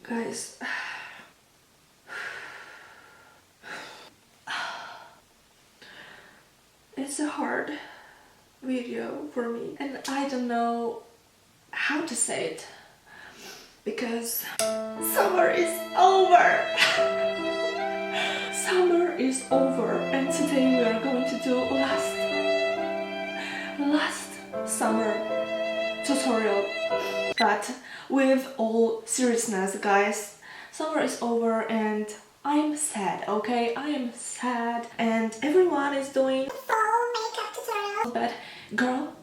Guys, it's a hard video for me and I don't know how to say it because summer is over. Summer is over and today we are going to do last summer tutorial. But with all seriousness, guys, summer is over and I'm sad, okay? I am sad and everyone is doing fall makeup tutorial. But girl,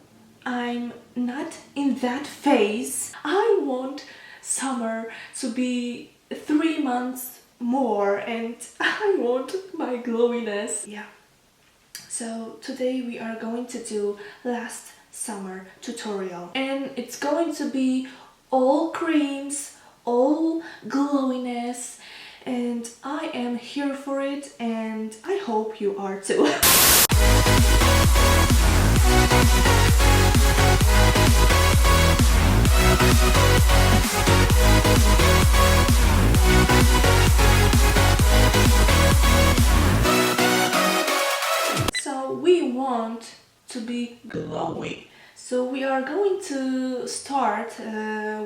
I'm not in that phase. I want summer to be 3 months more and I want my glowiness. Yeah. So today we are going to do last summer tutorial and it's going to be all creams, all glowiness, and I am here for it and I hope you are too. So we want to be glowy. So we are going to start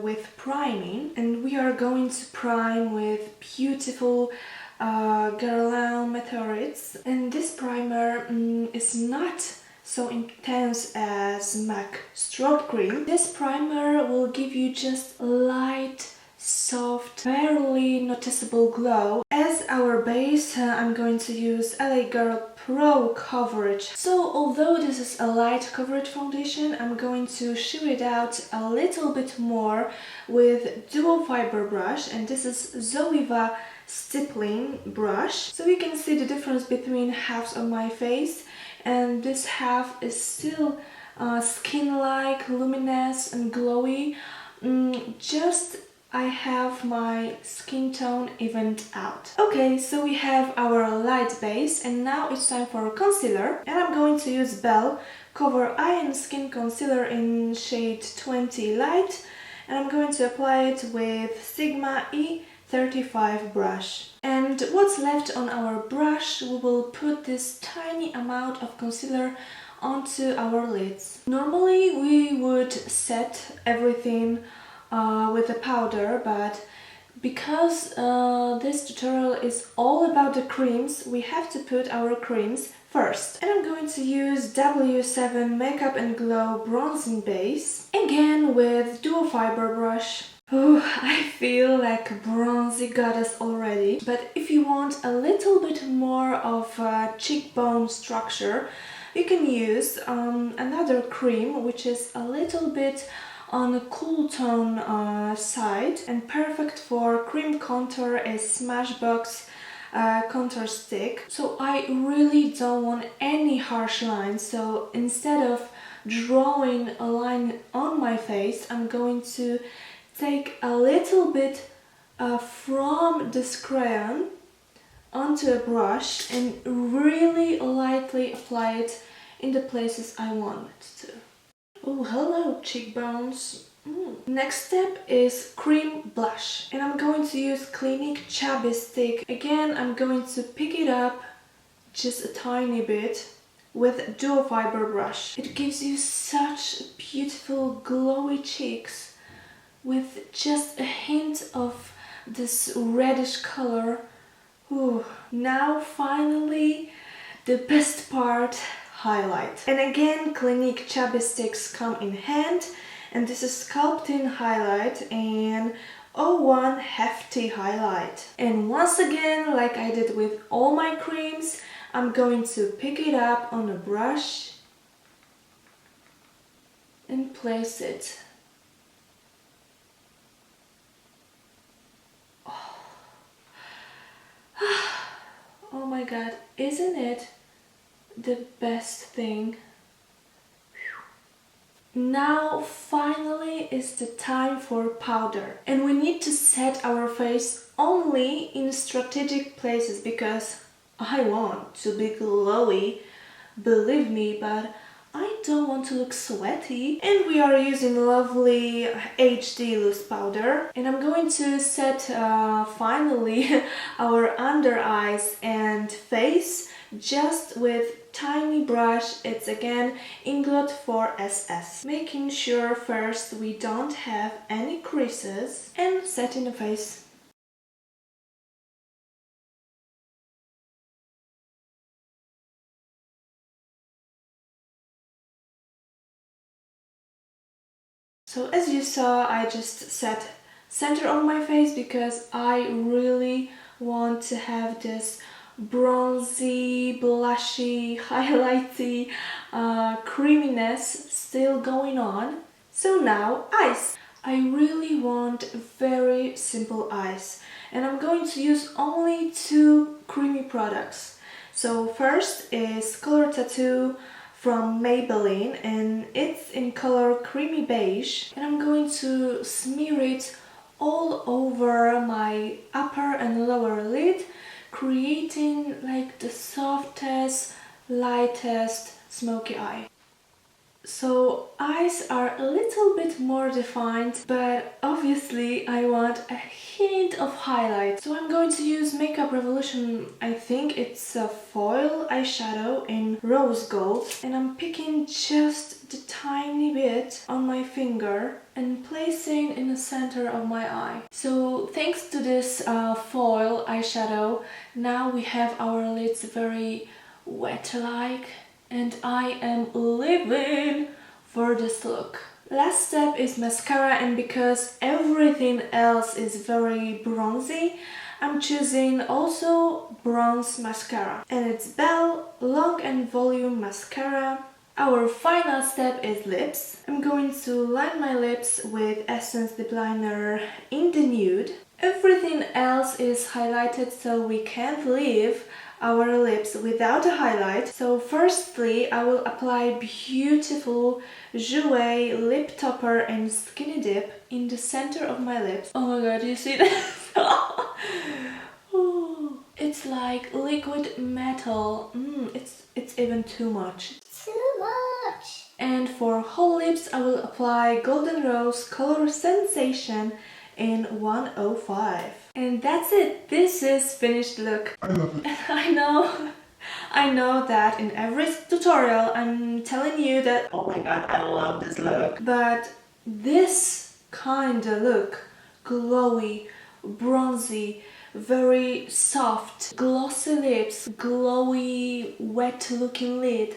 with priming and we are going to prime with beautiful Guerlain Meteorites, and this primer is not so intense as MAC Strobe Cream. This primer will give you just light, soft, barely noticeable glow. As our base, I'm going to use LA Girl Pro Coverage. So although this is a light coverage foundation, I'm going to show it out a little bit more with dual fiber brush, and this is Zoeva stippling brush. So you can see the difference between halves of my face, and this half is still skin-like, luminous and glowy. Just I have my skin tone evened out. Okay, so we have our light base and now it's time for concealer, and I'm going to use Belle Cover Eye and Skin Concealer in shade 20 Light, and I'm going to apply it with Sigma E35 brush. And what's left on our brush, we will put this tiny amount of concealer onto our lids. Normally we would set everything with a powder, but because this tutorial is all about the creams, we have to put our creams first. And I'm going to use W7 Makeup and Glow bronzing base, again with dual fiber brush. Oh, I feel like a bronzy goddess already. But if you want a little bit more of cheekbone structure, you can use another cream which is a little bit on a cool tone side, and perfect for cream contour is Smashbox contour stick. So I really don't want any harsh lines, so instead of drawing a line on my face, I'm going to take a little bit from this crayon onto a brush and really lightly apply it in the places I want it to. Oh, hello cheekbones. Next step is cream blush, and I'm going to use Clinique Chubby Stick. Again, I'm going to pick it up just a tiny bit with dual fiber brush. It gives you such beautiful glowy cheeks with just a hint of this reddish color. Ooh. Now finally the best part, highlight. And again, Clinique Chubby Sticks come in hand, and this is Sculpting Highlight and 01 Hefty Highlight. And once again, like I did with all my creams, I'm going to pick it up on a brush and place it. Oh my god, isn't it the best thing? Now finally is the time for powder, and we need to set our face only in strategic places because I want to be glowy, believe me, but I don't want to look sweaty. And we are using lovely HD loose powder. And I'm going to set finally our under eyes and face just with tiny brush. It's again Inglot 4SS. Making sure first we don't have any creases and set in the face. So as you saw, I just set center on my face because I really want to have this bronzy, blushy, highlighty creaminess still going on. So now eyes. I really want very simple eyes and I'm going to use only 2 creamy products. So first is Color Tattoo from Maybelline and it's in color creamy beige, and I'm going to smear it all over my upper and lower lid, creating like the softest, lightest smoky eye. So eyes are a little bit more defined, but obviously I want a hint of highlight. So I'm going to use Makeup Revolution, I think it's a foil eyeshadow in rose gold, and I'm picking just the tiny bit on my finger and placing in the center of my eye. So thanks to this foil eyeshadow, now we have our lids very wet-like, and I am living for this look. Last step is mascara, and because everything else is very bronzy, I'm choosing also bronze mascara. And it's Belle Long and Volume Mascara. Our final step is lips. I'm going to line my lips with Essence Lip Liner in the nude. Everything else is highlighted, so we can't leave our lips without a highlight. So firstly, I will apply beautiful Jouer lip topper and skinny dip in the center of my lips. Oh my god, you see this? Oh, it's like liquid metal. It's even too much. Too much! And for whole lips, I will apply Golden Rose Color Sensation in 105. And that's it. This is finished look. I love it. I know that in every tutorial I'm telling you that, Oh my god, I love this look. but this kind of look, glowy, bronzy, very soft, glossy lips, glowy, wet looking lid,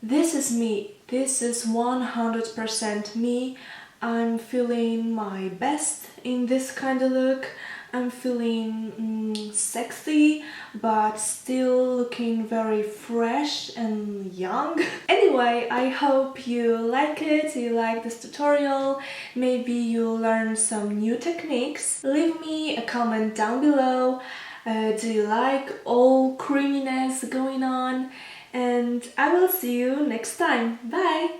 this is me. This is 100% me. I'm feeling my best in this kind of look. I'm feeling sexy, but still looking very fresh and young. Anyway, I hope you like it, you like this tutorial. Maybe you learn some new techniques. Leave me a comment down below. Do you like all creaminess going on? And I will see you next time. Bye!